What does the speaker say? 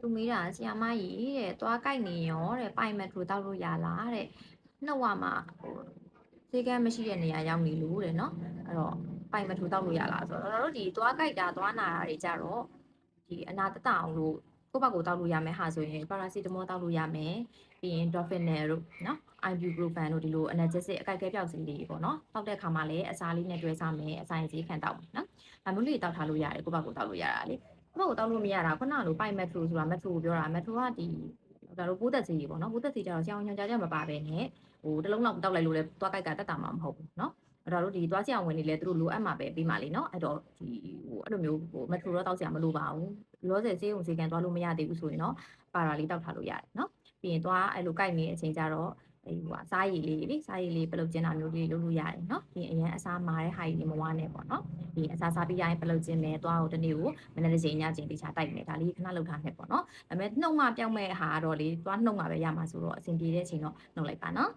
သူမေးတာဆီယာမကြီးတဲ့သွားကြိုက်နေရောတဲ့ပိုင်မက်ထရိုတောက်လို့ရလားတဲ့နှုတ်ဝမှာဟိုဈေးကမ်းမရှိတဲ့နေရာရောက်နေလို့တဲ့နော်အဲ့တော့ပိုင်မက်ထရိုတောက်လို့ရလားဆိုတော့တို့ဒီသွားကြိုက်တာသွားနာတာတွေကြတော့ဒီအနာတတအောင်လို့ကိုယ့်ဘက်ကိုတောက်လို့ရမယ်ဟာဆိုရင်ပါရာစီတမောတောက်လို့ရမယ်ပြီးရင် Dolphinal တို့နော် Ibuprofen တို့ဒီလို analgesic အကိုက်ကဲပြောက်စီးလေးပေါ့နော်တောက်တဲ့ခါမှာလည်းအစာလေးနဲ့တွဲစားမယ်အစာရင်စီးခံတောက်မယ်နော်ဒါမျိုးလေးတောက်ထားလို့ရတယ်ကိုယ့်ဘက်ကိုတောက်လို့ရတာလေကိုယ့်ဘက်ကိုတောက်လို့မရတာခုနကလိုပိုင်မက်ထရိုဆိုတာမက်ထရိုကိုပြောတာမက်ထရိုကဒီဒါတို့ပိုးသက်စီပေါ့နော်ပိုးသက်စီကြတော့ကြောင်ညွန်ကြကြမပါပဲနဲ့ဟိုတလုံးလောက်တောက်လိုက်လို့လည်းသွားကြိုက်ကတက်တာမှမဟုတ်ဘူးနော်အဲ့တော့ဒီသွားစီအောင်ဝင်နေလဲသူတို့လိုအပ်မှာပဲပြီးမှလေနော်အဲ့တော့ဒီဟိုအဲ့လိုမျိုးဟိုမက်ထရိုတော့တောက်စရာမလိုပါဘူးလောဆယ်စေးုံစေကန်သွားလို့မရသေးဘူးဆိုရင်တော့ပါရာလေးတောက်ထားလို့ရတယ်နော်ပြီးရင်သွားအဲ့လိုကြိုက်နေတဲ့အချိန်ကျတော့အေးဟိုစားရည်လေးလေစားရည်လေးပလုတ်ကျင်းတာမျိုးလေးလုပ်လို့ရတယ်နော်ပြီးရင်အရင်အစားမာတဲ့ဟာကြီးမဝါနဲ့ပေါ့နော်ပြီးအစားစားပြီးတိုင်းပလုတ်ကျင်းမယ်သွားတော့တနေ့ကိုမနေ့တစ်ချိန်ညချိန်တခြားတိုက်မယ်ဒါလေးခဏလုပ်ထားမယ်ပေါ့နော်ဒါပေမဲ့နှုတ်မှပြောင်းမဲ့ဟာကတော့လေသွားနှုတ်မှပဲရမှာဆိုတော့အဆင်ပြေတဲ့အချိန်တော့နှုတ်လိုက်ပါနော်